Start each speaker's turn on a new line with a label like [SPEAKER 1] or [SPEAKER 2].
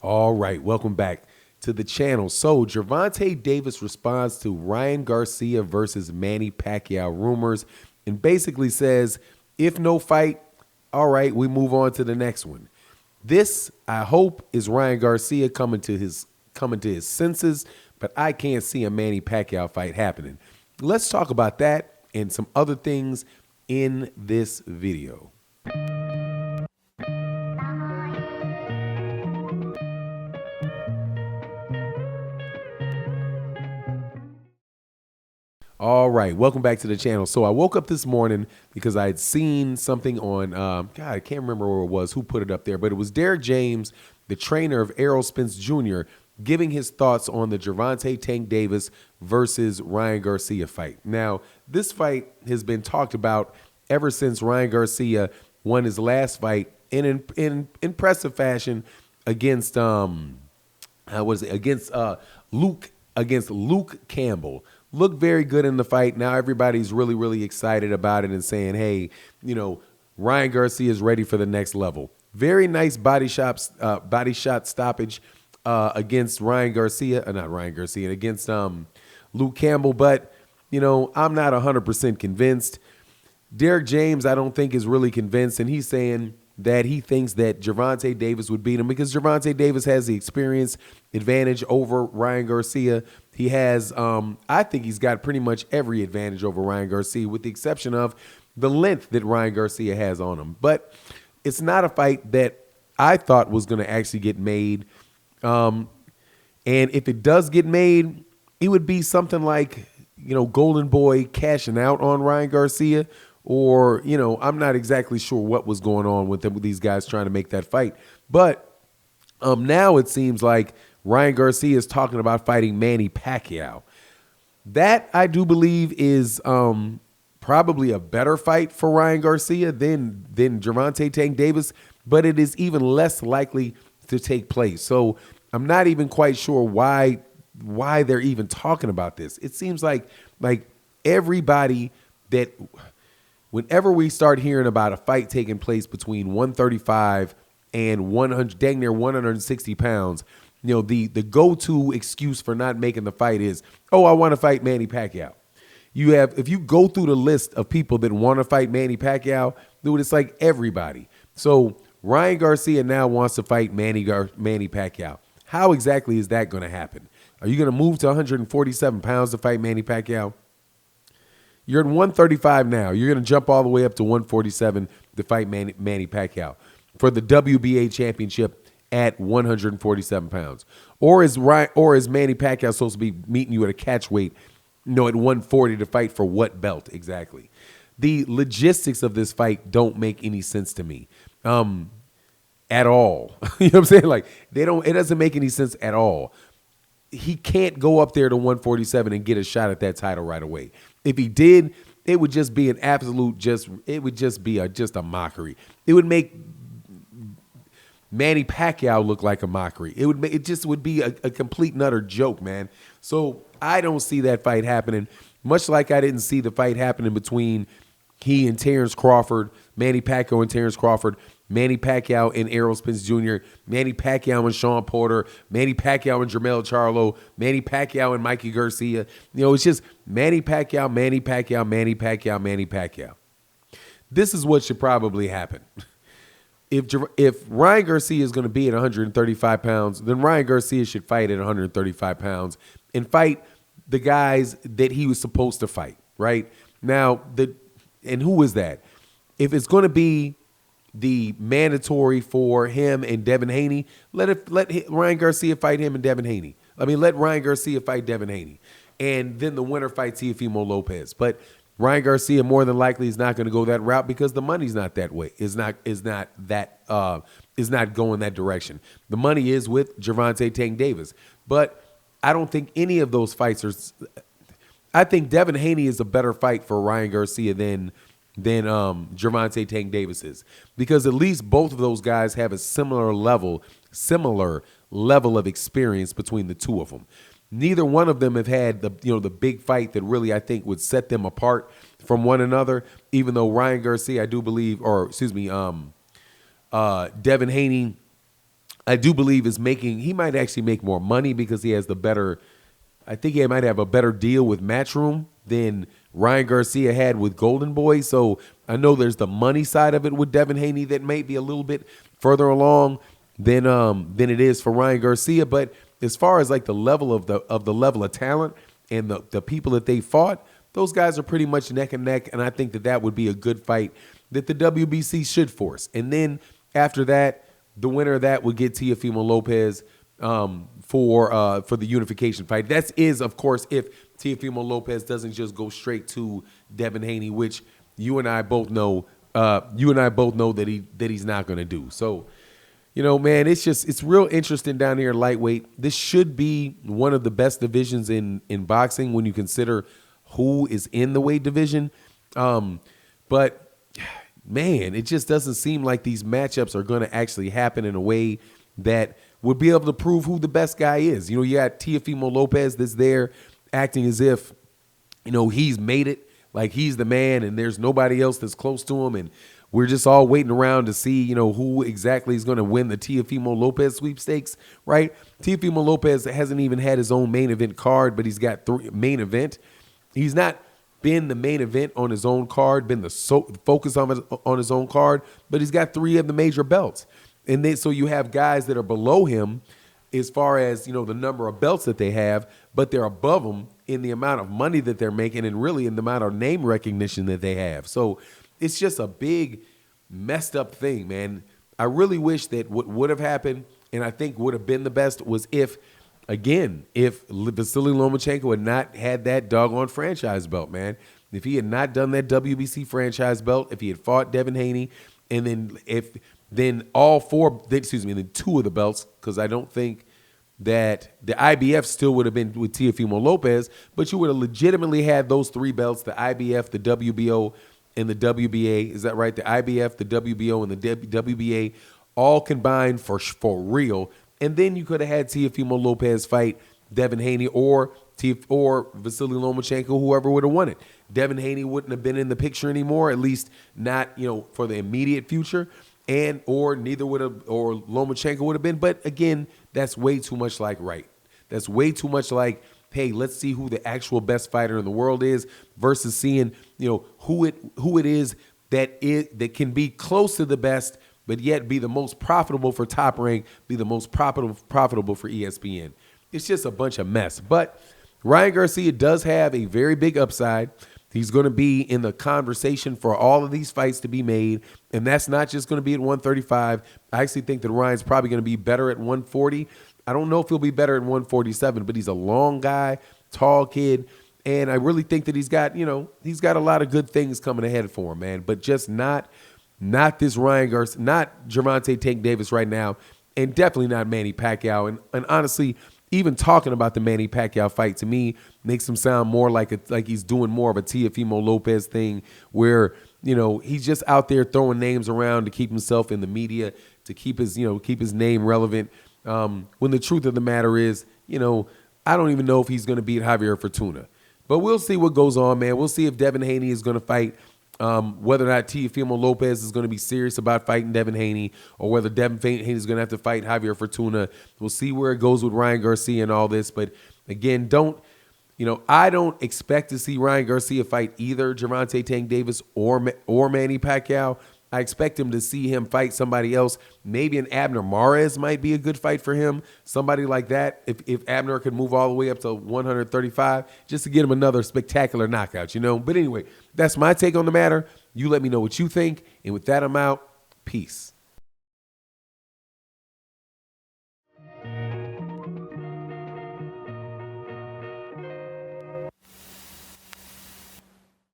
[SPEAKER 1] All right, welcome back to the channel. So, Gervonta Davis responds to Ryan Garcia versus Manny Pacquiao rumors and basically says, if no fight, all right, we move on to the next one. This, I hope, is Ryan Garcia coming to his senses, but I can't see a Manny Pacquiao fight happening. Let's talk about that and some other things in this video. All right, welcome back to the channel. So I woke up this morning because I had seen something on, God, I can't remember where it was, who put it up there, but it was Derek James, the trainer of Errol Spence Jr., giving his thoughts on the Gervonta Tank Davis versus Ryan Garcia fight. Now, this fight has been talked about ever since Ryan Garcia won his last fight in impressive fashion against Luke Campbell. Looked very good in the fight. Now everybody's really excited about it and saying, hey, Ryan Garcia is ready for the next level. Very nice body shot stoppage against against Luke Campbell. But, I'm not 100% convinced. Derek James, I don't think, is really convinced, and he's saying that he thinks that Gervonta Davis would beat him because Gervonta Davis has the experience advantage over Ryan Garcia. He has, I think he's got pretty much every advantage over Ryan Garcia with the exception of the length that Ryan Garcia has on him. But it's not a fight that I thought was going to actually get made. And if it does get made, it would be something like, Golden Boy cashing out on Ryan Garcia. Or, I'm not exactly sure what was going on with these guys trying to make that fight. But now it seems like Ryan Garcia is talking about fighting Manny Pacquiao. That, I do believe, is probably a better fight for Ryan Garcia than Gervonta Tank Davis, but it is even less likely to take place. So I'm not even quite sure why they're even talking about this. It seems like everybody that... Whenever we start hearing about a fight taking place between 135 and 100, dang near 160 pounds, the go-to excuse for not making the fight is, oh, I want to fight Manny Pacquiao. If you go through the list of people that want to fight Manny Pacquiao, dude, it's like everybody. So Ryan Garcia now wants to fight Manny Pacquiao. How exactly is that going to happen? Are you going to move to 147 pounds to fight Manny Pacquiao? You're at 135 now. You're going to jump all the way up to 147 to fight Manny Pacquiao for the WBA championship at 147 pounds. Or is Manny Pacquiao supposed to be meeting you at a catch weight, at 140 to fight for what belt exactly? The logistics of this fight don't make any sense to me at all. You know what I'm saying? Like it doesn't make any sense at all. He can't go up there to 147 and get a shot at that title right away. If he did, it would just be an absolute it would just be a mockery. It would make Manny Pacquiao look like a mockery. It would be a complete and utter joke, man. So I don't see that fight happening, much like I didn't see the fight happening between he and Terrence Crawford, Manny Pacquiao and Terrence Crawford, Manny Pacquiao and Errol Spence Jr., Manny Pacquiao and Sean Porter, Manny Pacquiao and Jermell Charlo, Manny Pacquiao and Mikey Garcia. It's just Manny Pacquiao, Manny Pacquiao, Manny Pacquiao, Manny Pacquiao. This is what should probably happen. If Ryan Garcia is going to be at 135 pounds, then Ryan Garcia should fight at 135 pounds and fight the guys that he was supposed to fight, right? Now, and who is that? If it's going to be the mandatory for him and Devin Haney, let Ryan Garcia fight him and Devin Haney. Let Ryan Garcia fight Devin Haney, and then the winner fights Teofimo Lopez. But Ryan Garcia more than likely is not going to go that route because the money's not that way. Is not going that direction. The money is with Gervonta Tank Davis, but I don't think any of those fights are. I think Devin Haney is a better fight for Ryan Garcia than Gervonta Tank Davis is, because at least both of those guys have a similar level of experience between the two of them. Neither one of them have had the big fight that really I think would set them apart from one another. Even though Ryan Garcia, I do believe, Devin Haney I do believe he might actually make more money because he has I think he might have a better deal with Matchroom than Ryan Garcia had with Golden Boy. So I know there's the money side of it with Devin Haney that may be a little bit further along than it is for Ryan Garcia. But as far as like the level of the talent and the people that they fought, those guys are pretty much neck and neck. And I think that would be a good fight that the WBC should force. And then after that, the winner of that would get Teofimo Lopez for the unification fight. That is, of course, if Teofimo Lopez doesn't just go straight to Devin Haney, which you and I both know that he's not going to do. So, man, it's real interesting down here in lightweight. This should be one of the best divisions in boxing when you consider who is in the weight division. But man, it just doesn't seem like these matchups are going to actually happen in a way that would be able to prove who the best guy is. You got Teofimo Lopez that's there acting as if, he's made it, like he's the man and there's nobody else that's close to him. And we're just all waiting around to see, who exactly is going to win the Teofimo Lopez sweepstakes, right? Teofimo Lopez hasn't even had his own main event card, but he's got main event. He's not been the main event on his own card, been the focus on his own card, but he's got 3 of the major belts. And so you have guys that are below him as far as, the number of belts that they have, but they're above him in the amount of money that they're making and really in the amount of name recognition that they have. So it's just a big messed up thing, man. I really wish that what would have happened, and I think would have been the best, was if Vasily Lomachenko had not had that doggone franchise belt, man. If he had not done that WBC franchise belt, if he had fought Devin Haney, and then then 2 of the belts, because I don't think that the IBF still would have been with Teofimo Lopez, but you would have legitimately had those 3 belts, the IBF, the WBO, and the WBA. Is that right? The IBF, the WBO, and the WBA all combined for real. And then you could have had Teofimo Lopez fight Devin Haney or Vasily Lomachenko, whoever would have won it. Devin Haney wouldn't have been in the picture anymore, at least not, for the immediate future. Or Lomachenko would have been. But again, that's way too much like right. That's way too much like, hey, let's see who the actual best fighter in the world is versus seeing, who it is that can be close to the best, but yet be the most profitable for Top Rank, be the most profitable for ESPN. It's just a bunch of mess. But Ryan Garcia does have a very big upside. He's going to be in the conversation for all of these fights to be made, and that's not just going to be at 135. I actually think that Ryan's probably going to be better at 140. I don't know if he'll be better at 147, but he's a long guy, tall kid, and I really think that he's got a lot of good things coming ahead for him, man, but just not this Ryan Garcia, not Gervonta Tank Davis right now, and definitely not Manny Pacquiao. And honestly, even talking about the Manny Pacquiao fight to me makes him sound more like he's doing more of a Teofimo Lopez thing where, he's just out there throwing names around to keep himself in the media, to keep his name relevant. When the truth of the matter is, I don't even know if he's going to beat Javier Fortuna. But we'll see what goes on, man. We'll see if Devin Haney is going to fight, whether or not Teofimo Lopez is going to be serious about fighting Devin Haney, or whether Devin Haney is going to have to fight Javier Fortuna. We'll see where it goes with Ryan Garcia and all this. But again, I don't expect to see Ryan Garcia fight either Gervonta Tank Davis or Manny Pacquiao. I expect him to see him fight somebody else. Maybe an Abner Mares might be a good fight for him. Somebody like that, if Abner could move all the way up to 135, just to get him another spectacular knockout, But anyway, that's my take on the matter. You let me know what you think. And with that, I'm out. Peace.